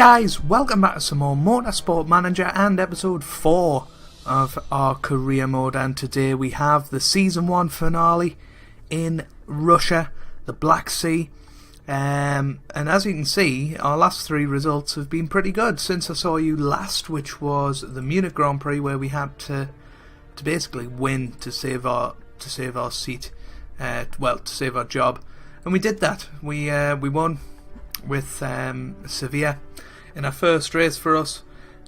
guys, welcome back to some more Motorsport Manager and episode 4 of our career mode, and today we have the season 1 finale in Russia, the Black Sea, and as you can see our last 3 results have been pretty good since I saw you last, which was the Munich Grand Prix, where we had to basically win to save our seat, to save our job, and we did that. We won with Sevilla in our first race for us,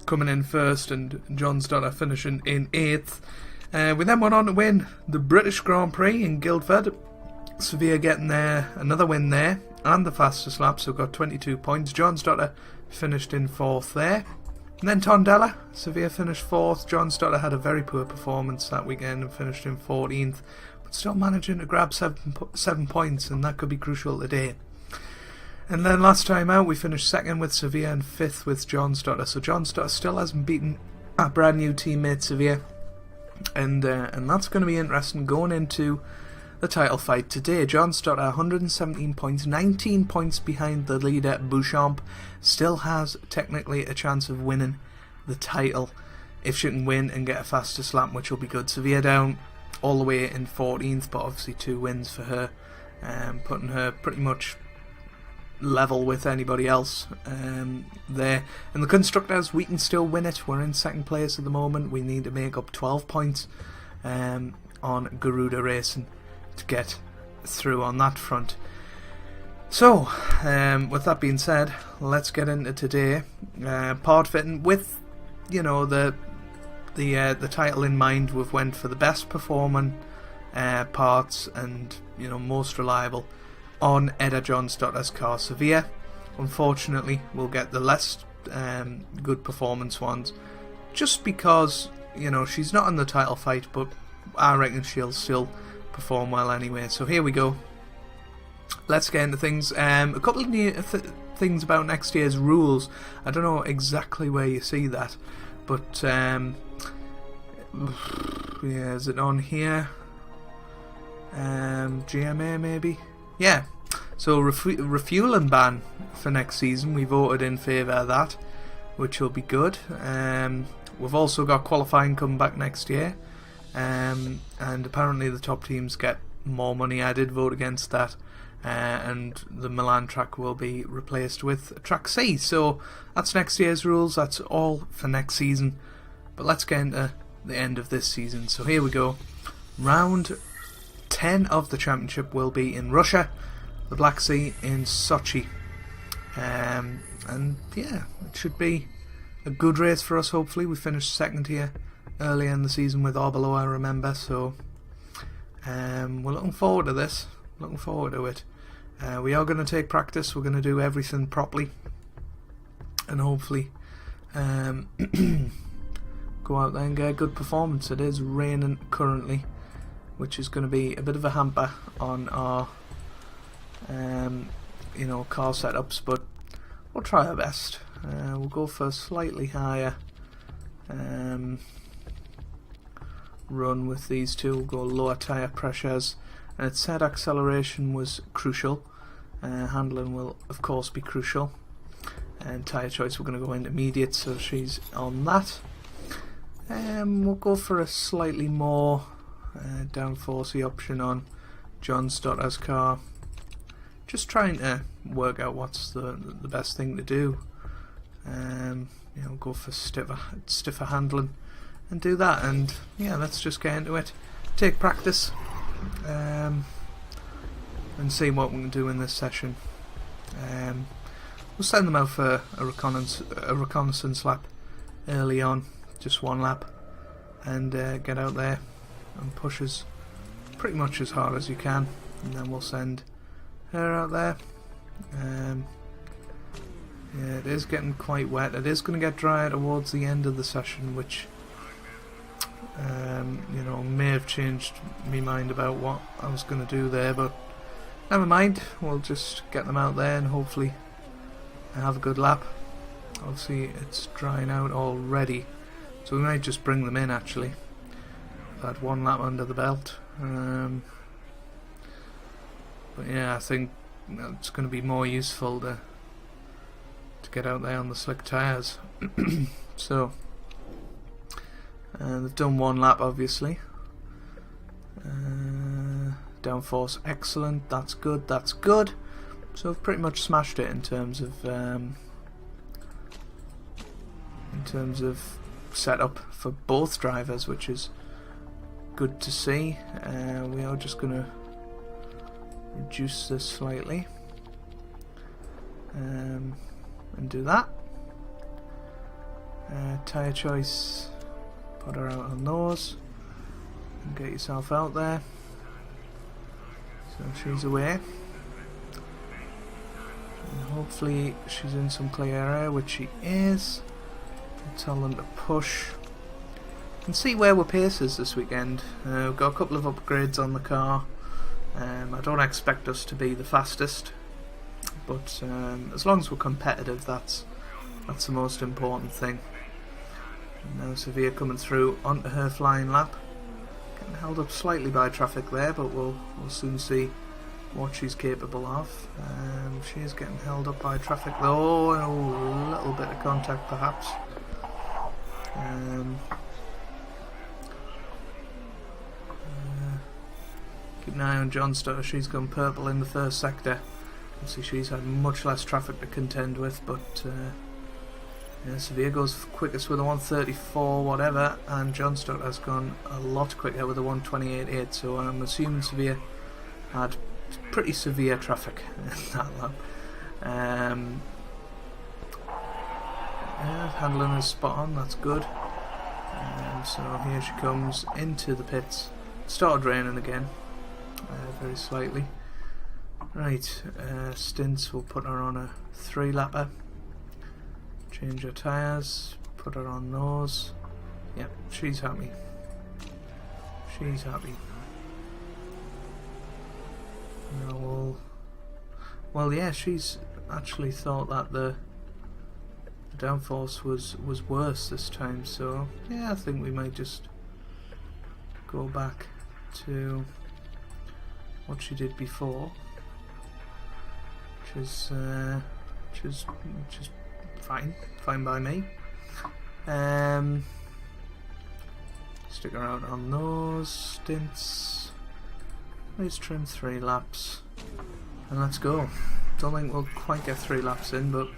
coming in first, and John's daughter finishing in 8th. We then went on to win the British Grand Prix in Guildford. Sevilla getting another win there and the fastest lap, so got 22 points. John's daughter finished in 4th there. And then Tondela, Sevilla finished 4th. John's daughter had a very poor performance that weekend and finished in 14th, but still managing to grab 7 points, and that could be crucial today. And then last time out we finished 2nd with Sevilla and 5th with John's daughter. So John's daughter still hasn't beaten our brand new teammate Sevilla, and that's going to be interesting going into the title fight today. John's daughter 117 points, 19 points behind the leader Bouchamp, still has technically a chance of winning the title if she can win and get a fastest lap, which will be good. Sevilla down all the way in 14th, but obviously 2 wins for her, putting her pretty much level with anybody else there. And the constructors, we can still win it. We're in 2nd place at the moment. We need to make up 12 points on Garuda Racing to get through on that front. So with that being said, let's get into today. Part fitting with, you know, the title in mind. We've went for the best performing parts and, you know, most reliable on Edda John's daughter's car. Sevilla, unfortunately, will get the less good performance ones, just because, you know, she's not in the title fight, but I reckon she'll still perform well anyway. So here we go. Let's get into things. A couple of new things about next year's rules. I don't know exactly where you see that, but yeah, is it on here? GMA maybe? Yeah. So refueling ban for next season, we voted in favour of that, which will be good. We've also got qualifying coming back next year, and apparently the top teams get more money. I did vote against that, and the Milan track will be replaced with track C. So that's next year's rules. That's all for next season, but let's get into the end of this season. So here we go. Round 10 of the championship will be in Russia, the Black Sea in Sochi, and yeah, it should be a good race for us. Hopefully we finished 2nd here earlier in the season with Arbelo, I remember, so we're looking forward to this, looking forward to it. We are going to take practice, we're going to do everything properly, and hopefully go out there and get a good performance. It is raining currently, which is going to be a bit of a hamper on our you know, car setups, but we'll try our best. We'll go for a slightly higher run with these two. We'll go lower tyre pressures, and it said acceleration was crucial. Handling will of course be crucial, and tyre choice we're going to go intermediate, so she's on that. We'll go for a slightly more downforcey option on John's daughter's car, just trying to work out what's the best thing to do. You know, go for stiffer handling and do that, and yeah, let's just get into it, take practice, and see what we can do in this session. We'll send them out for a reconnaissance lap early on, just 1 lap, and get out there and push as pretty much as hard as you can, and then we'll send her out there. Yeah, it is getting quite wet. It is going to get drier towards the end of the session, which you know, may have changed my mind about what I was going to do there, but never mind. We'll just get them out there and hopefully have a good lap. Obviously it's drying out already, so we might just bring them in actually. I've had 1 lap under the belt, but yeah, I think it's going to be more useful to get out there on the slick tyres. So they've done one lap, obviously. Downforce excellent, that's good, that's good. So I've pretty much smashed it in terms of setup for both drivers, which is good to see. We are just going to reduce this slightly and do that. Tyre choice, put her out on those and get yourself out there. So she's away. And hopefully she's in some clear air, which she is. I'll tell them to push and see where we're paces this weekend. We've got a couple of upgrades on the car. I don't expect us to be the fastest, but as long as we're competitive, that's the most important thing. Now Sevilla coming through onto her flying lap. Getting held up slightly by traffic there, but we'll soon see what she's capable of. She is getting held up by traffic though. A little bit of contact perhaps. Keep an eye on John Stutter. She's gone purple in the first sector. Obviously she's had much less traffic to contend with, but yeah, Sevilla goes quickest with a 134 whatever, and John Stutter has gone a lot quicker with a 128.8, so I'm assuming Sevilla had pretty severe traffic in that lap. Yeah, handling is spot on, that's good. So here she comes into the pits. Started raining again, very slightly. Right, Stints will put her on a 3-lapper. Change her tyres, put her on those. Yep, she's happy. She's happy. Now well, yeah, she's actually thought that the downforce was worse this time, so yeah, I think we might just go back to what she did before, which is fine by me. Stick her out on those Stints. Let's trim 3 laps and let's go. Don't think we'll quite get 3 laps in, but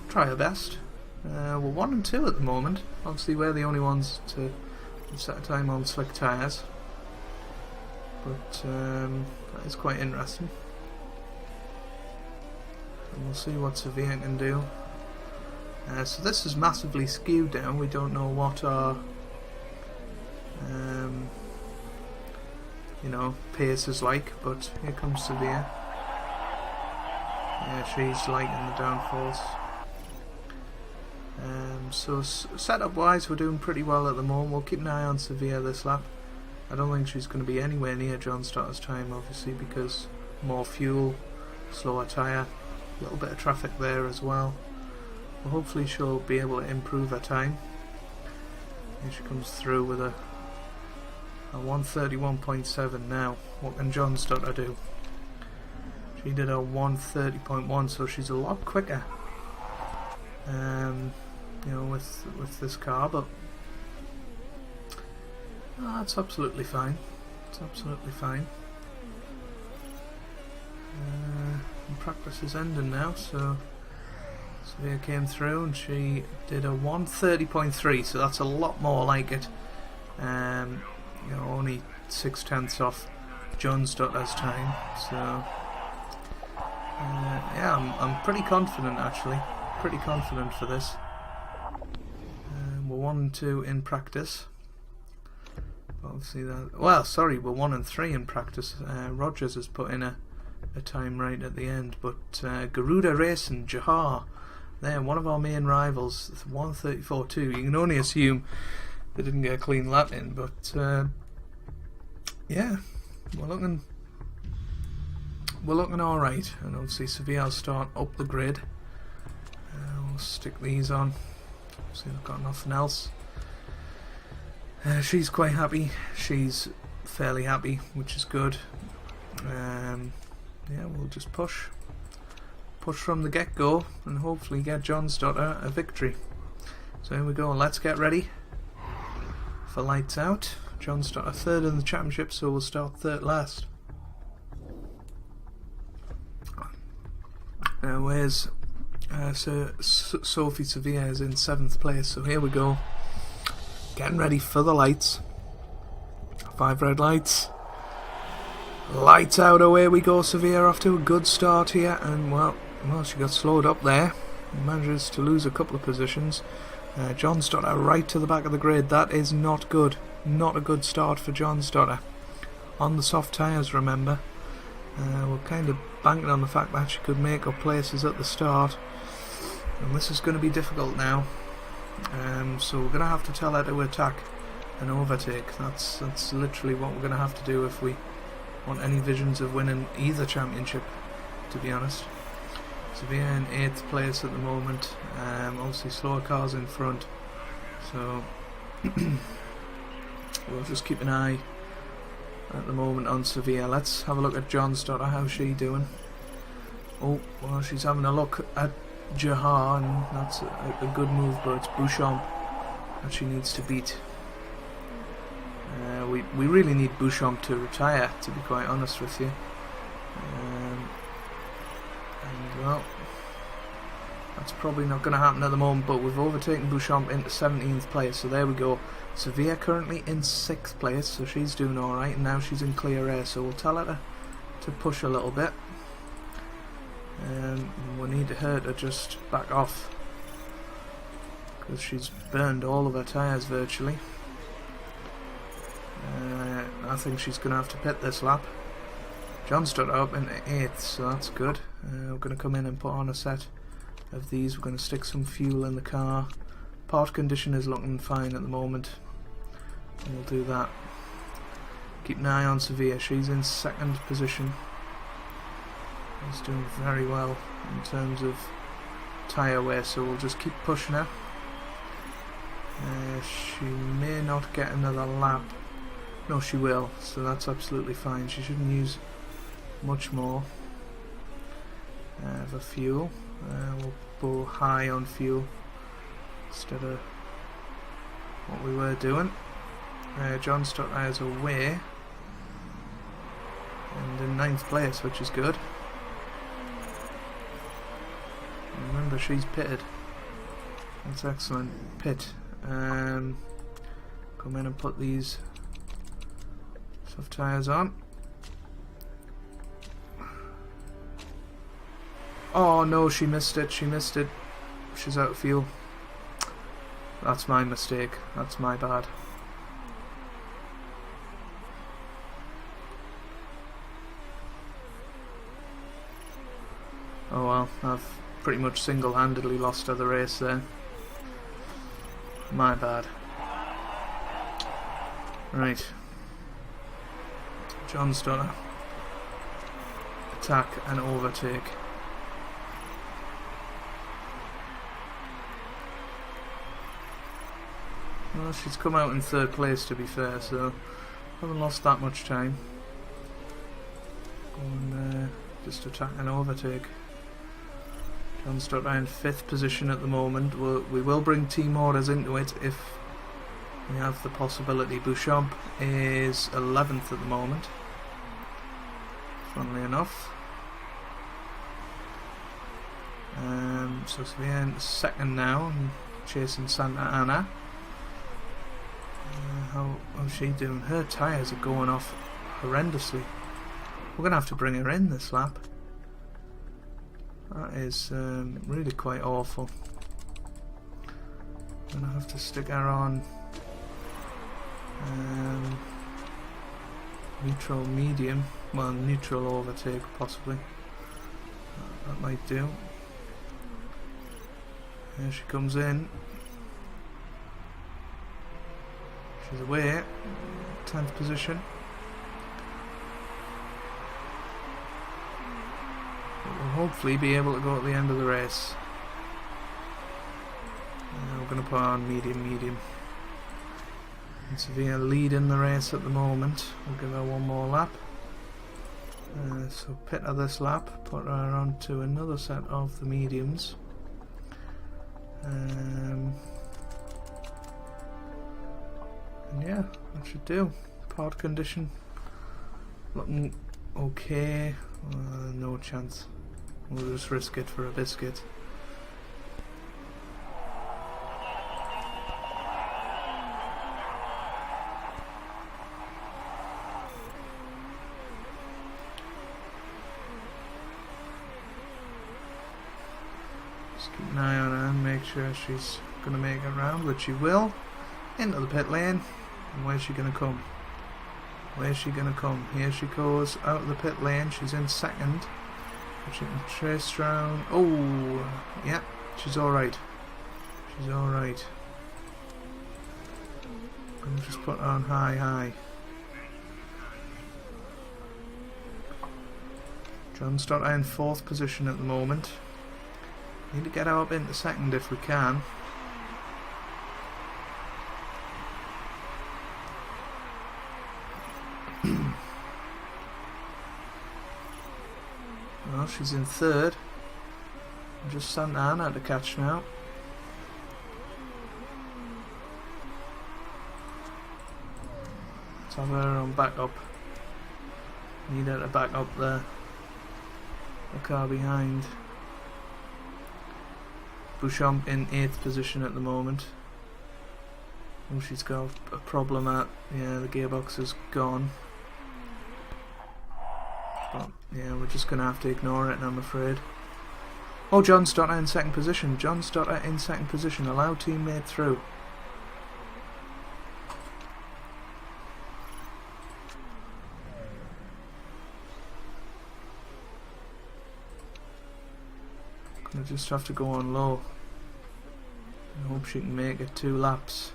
try our best. We're 1 and 2 at the moment. Obviously we're the only ones to set a time on slick tyres, but that is quite interesting, and we'll see what Sevilla can do. So this is massively skewed down. We don't know what our pace is like, but here comes Sevilla. Yeah, she's lighting the downforce. So setup wise, we're doing pretty well at the moment. We'll keep an eye on Sevilla this lap. I don't think she's going to be anywhere near John Stotter's time, obviously, because more fuel, slower tyre, a little bit of traffic there as well. But hopefully she'll be able to improve her time. Here she comes through with a 131.7 now. What can John Stutter do? She did a 130.1, so she's a lot quicker. With this car, but it's absolutely fine. It's absolutely fine. Practice is ending now, so Sevilla came through and she did a 130.3, so that's a lot more like it. Only 6/10 off John Stutter's time, so yeah, I'm pretty confident actually. Pretty confident for this. We're 1 and 2 in practice. Obviously we're 1 and 3 in practice. Rogers has put in a time right at the end, but Garuda Racing, Jahar, they're one of our main rivals, 134.2. You can only assume they didn't get a clean lap in, but yeah, we're looking alright, and obviously Sevilla will start up the grid. We'll stick these on. See, I've got nothing else. She's quite happy. She's fairly happy, which is good. Yeah, we'll just push push from the get-go and hopefully get John's daughter a victory. So here we go, let's get ready for lights out. John's daughter third in the championship, so we'll start third last. Where's Sophie Sevilla is in 7th place, so here we go. Getting ready for the lights. 5 red lights. Lights out, away we go. Sevilla off to a good start here, and well, she got slowed up there. Manages to lose a couple of positions. John's daughter right to the back of the grid. That is not good. Not a good start for John's daughter. On the soft tyres, remember. We're kind of banking on the fact that she could make up places at the start, and this is going to be difficult now. So we're going to have to tell her to attack and overtake. That's literally what we're going to have to do if we want any visions of winning either championship, to be honest. Sevilla in 8th place at the moment. Obviously slower cars in front, so we'll just keep an eye at the moment on Sevilla. Let's have a look at John's daughter. How's she doing? Oh, well, she's having a look at Jahar, and that's a good move, but it's Bouchamp that she needs to beat. We really need Bouchamp to retire, to be quite honest with you. And well, that's probably not going to happen at the moment, but we've overtaken Bouchamp into 17th place, so there we go. Sevilla currently in 6th place, so she's doing alright, and now she's in clear air, so we'll tell her to push a little bit. We need her to just back off, because she's burned all of her tyres virtually. I think she's going to have to pit this lap. John's stood up in 8th, so that's good. We're going to come in and put on a set of these. We're going to stick some fuel in the car. Part condition is looking fine at the moment, and we'll do that. Keep an eye on Sevilla. She's in 2nd position. She's doing very well in terms of tyre wear, so we'll just keep pushing her. She may not get another lap. No, she will, so that's absolutely fine. She shouldn't use much more of a fuel. We'll go high on fuel instead of what we were doing. John Stotteyer's away and in 9th place, which is good. Remember, she's pitted. That's excellent. Pit. Come in and put these soft tyres on. Oh no, she missed it. She missed it. She's out of fuel. That's my mistake. That's my bad. Oh well, I've pretty much single-handedly lost her the race there. My bad. Right. John's done it. Attack and overtake. Well, she's come out in 3rd place, to be fair, so haven't lost that much time. And just attack and overtake. John's stuck around 5th position at the moment. We will bring team orders into it if we have the possibility. Bouchamp is 11th at the moment, funnily enough. So Sevilla in 2nd now, and chasing Santa Ana. How's she doing? Her tyres are going off horrendously. We're going to have to bring her in this lap. That is really quite awful. I'm going to have to stick her on neutral medium. Well, neutral overtake possibly. That might do. Here she comes in. She's away. 10th position. We'll hopefully be able to go at the end of the race. We're going to put on medium. And Sevilla lead in the race at the moment. We'll give her one more lap. So pit her this lap, put her onto another set of the mediums. And yeah, that should do. Part condition looking okay. No chance. We'll just risk it for a biscuit. Just keep an eye on her and make sure she's going to make it round, which she will. Into the pit lane. And where's she going to come? Where's she going to come? Here she goes out of the pit lane. She's in second. She can trace round. Oh, yeah, she's alright. She's alright. I'm just put her on high. John Stotter in 4th position at the moment. Need to get her up into second if we can. Well, she's in 3rd. Just Santa Ana to catch now. Let's have her on back up. Need her to back up the car behind. Bouchamp in 8th position at the moment. Oh, she's got a problem at, yeah, the gearbox is gone. But yeah, we're just going to have to ignore it, I'm afraid. Oh, John Stotter in 2nd position. John Stotter in 2nd position. Allow teammate through. Gonna just have to go on low. I hope she can make it 2 laps.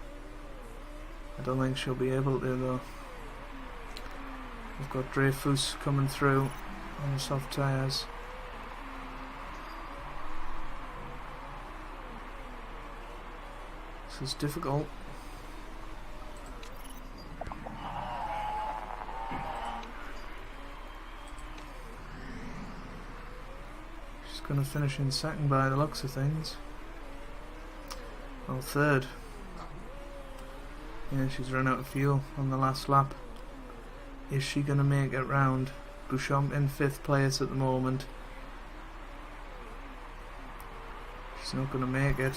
I don't think she'll be able to though. We've got Dreyfus coming through on the soft tyres. This is difficult. She's going to finish in 2nd by the looks of things. Oh, 3rd. Yeah, she's run out of fuel on the last lap. Is she going to make it round? Bouchamp in 5th place at the moment. She's not going to make it.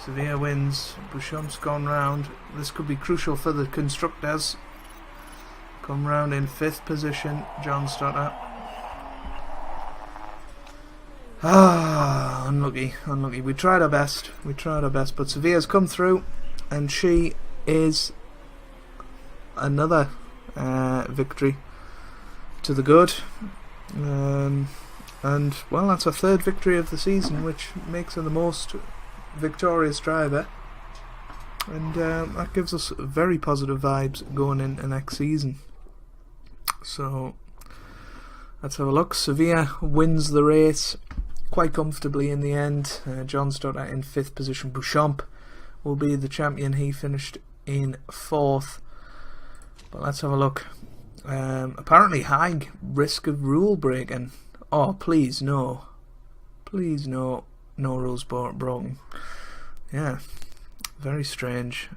Sevilla wins. Bouchamp's gone round. This could be crucial for the constructors. Come round in 5th position. John Stotter. Ah, unlucky, unlucky. We tried our best. But Sevilla's come through, and she is another victory to the good. And well, that's her 3rd victory of the season, which makes her the most victorious driver. And that gives us very positive vibes going into next season. So let's have a look. Sevilla wins the race quite comfortably in the end. John Stotter in 5th position. Bouchamp will be the champion. He finished in 4th. But let's have a look. Apparently high risk of rule breaking. Oh, please no. Please no. No rules broken. Yeah. Very strange.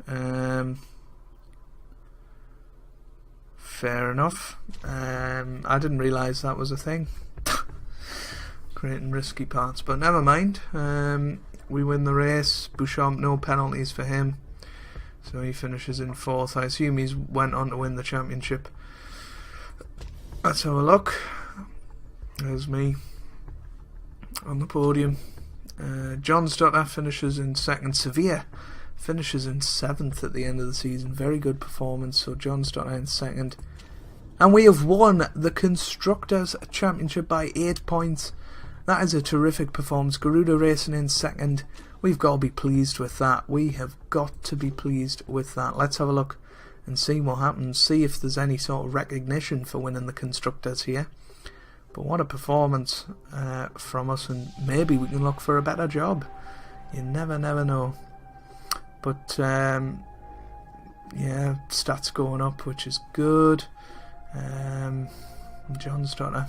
Fair enough. I didn't realise that was a thing. Creating risky parts, but never mind. We win the race. Bouchamp, no penalties for him, so he finishes in 4th. I assume he's went on to win the championship. Let's have a look. There's me on the podium. John Stotter finishes in 2nd. Sevilla finishes in 7th at the end of the season. Very good performance. So John Stotter in 2nd, and we have won the Constructors' Championship by 8 points. That is a terrific performance. Garuda Racing in 2nd. We've got to be pleased with that. We have got to be pleased with that. Let's have a look and see what happens. See if there's any sort of recognition for winning the Constructors here. But what a performance from us, and maybe we can look for a better job. You never know. But yeah, stats going up, which is good. John's daughter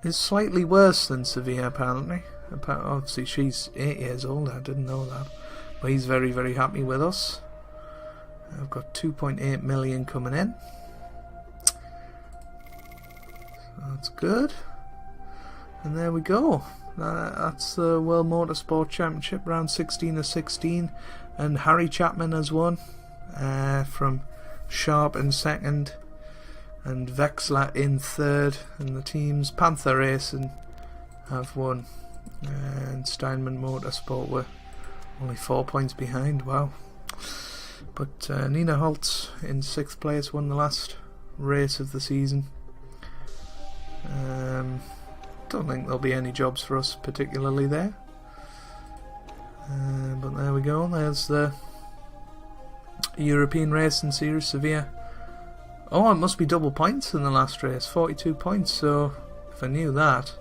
is slightly worse than Sevilla, apparently. Obviously, she's 8 years old. I didn't know that. But he's very, very happy with us. I've got 2.8 million coming in. So that's good. And there we go. That's the World Motorsport Championship, round 16 of 16. And Harry Chapman has won from Sharp in second. And Vexler in third. And the teams Panther Racing have won. And Steinman Motorsport were only 4 points behind. Wow. But Nina Holtz in 6th place won the last race of the season. Don't think there'll be any jobs for us particularly there. But there we go. There's the European Racing Series Sevilla. Oh, it must be double points in the last race. 42 points. So if I knew that.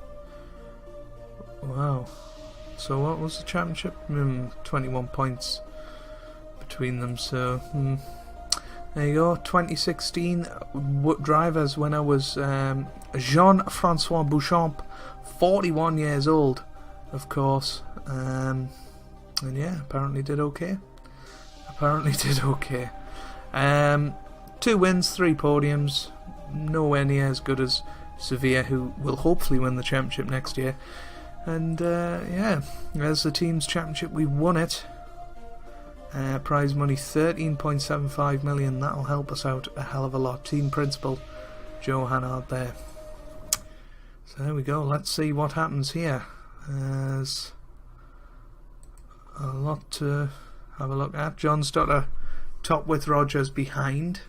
Wow. So what was the championship? 21 points between them. So there you go. 2016 drivers winner was Jean-Francois Bouchamp, 41 years old, of course. And yeah, apparently did okay. 2 wins, 3 podiums. Nowhere near as good as Sevilla, who will hopefully win the championship next year. And yeah, there's the team's championship. We won it. Prize money 13.75 million. That'll help us out a hell of a lot. Team principal Joe Hannard there. So there we go. Let's see what happens here. There's a lot to have a look at. John's daughter top with Rogers behind.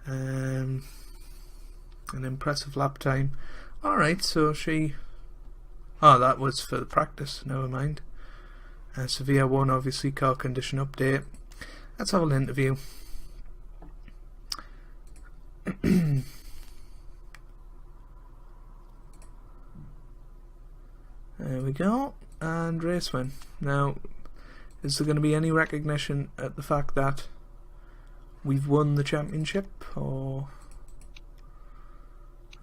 An impressive lap time. Alright, so she... Oh, that was for the practice. Never mind. Sevilla won, obviously. Car condition update. Let's have an interview. There we go. And race win. Now, is there going to be any recognition at the fact that we've won the championship? Or...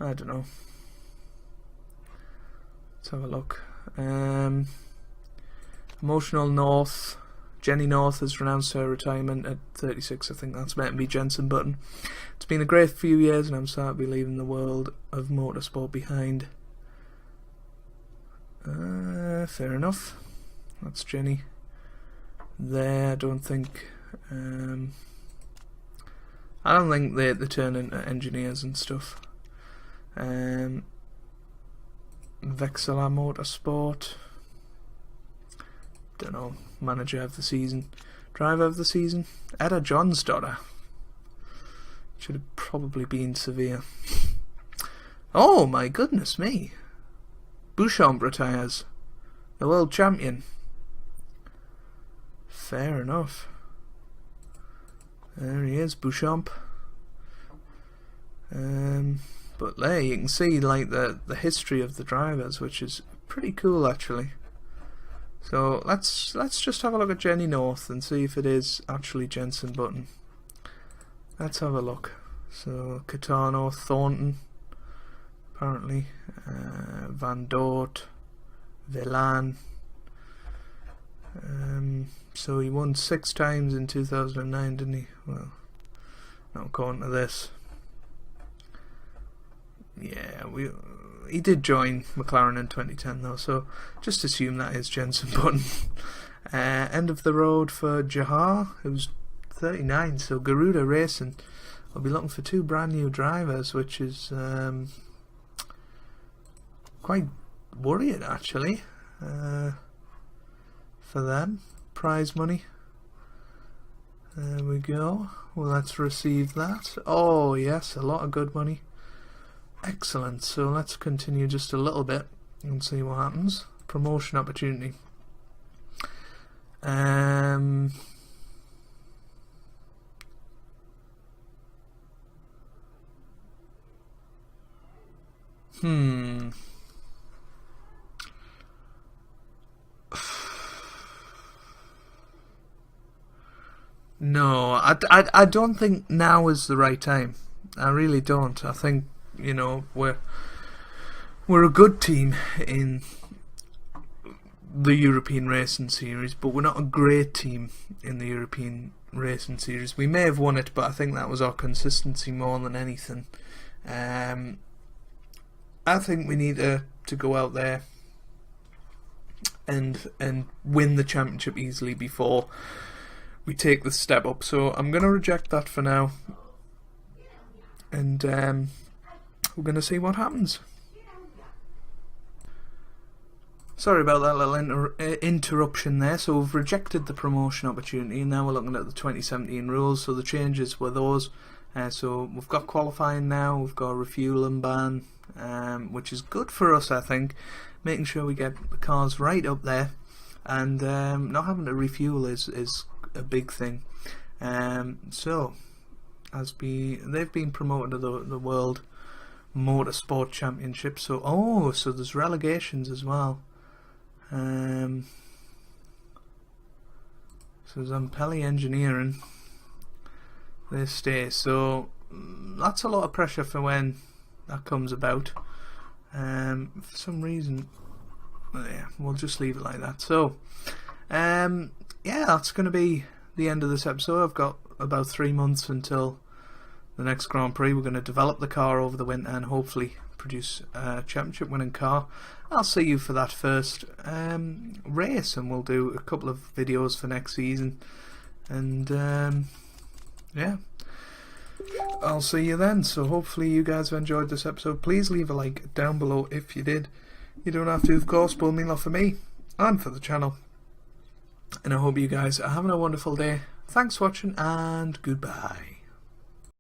I don't know. Let's have a look. Emotional North. Jenny North has renounced her retirement at 36. I think that's meant to be Jensen Button. It's been a great few years and I'm sad to be leaving the world of motorsport behind. Fair enough. That's Jenny. There, I don't think they turn into engineers and stuff. Vexela Motorsport. Don't know. Manager of the season. Driver of the season. Etta John's daughter. Should have probably been Sevilla. Oh my goodness me. Bouchamp retires. The world champion. Fair enough. There he is, Bouchamp. But there you can see like the history of the drivers, which is pretty cool actually. So let's just have a look at Jenny North and see if it is actually Jensen Button. Let's have a look. So Catano, Thornton, apparently, Van Dort, Villan. So he won 6 times in 2009, didn't he? Well, not according to this. Yeah, he did join McLaren in 2010 though, so just assume that is Jensen Button. End of the road for Jahar, who's 39, so Garuda Racing will be looking for 2 brand new drivers, which is quite worrying actually for them. Prize money. There we go. Well, let's receive that. Oh yes, a lot of good money. Excellent. So let's continue just a little bit and see what happens. Promotion opportunity. No, I don't think now is the right time. I really don't. I think, you know, we're a good team in the European Racing Series, but we're not a great team in the European Racing Series. We may have won it, but I think that was our consistency more than anything. I think we need to go out there and win the championship easily before we take the step up. So I'm going to reject that for now, and we're going to see what happens. Sorry about that little interruption there. So we've rejected the promotion opportunity, and now we're looking at the 2017 rules. So the changes were those. So we've got qualifying now, we've got a refueling ban, which is good for us, I think, making sure we get the cars right up there, and not having to refuel is a big thing. So they've been promoted to the World Motorsport Championship. So so there's relegations as well. So Zampelli Engineering, they stay. So that's a lot of pressure for when that comes about. For some reason, yeah, we'll just leave it like that. So yeah, that's going to be the end of this episode. I've got about 3 months until the next Grand Prix. We're going to develop the car over the winter and hopefully produce a championship winning car. I'll see you for that first race, and we'll do a couple of videos for next season, and yeah, I'll see you then. So hopefully you guys have enjoyed this episode. Please leave a like down below if you did. You don't have to, of course, but it means a lot for me and for the channel, and I hope you guys are having a wonderful day. Thanks for watching, and goodbye.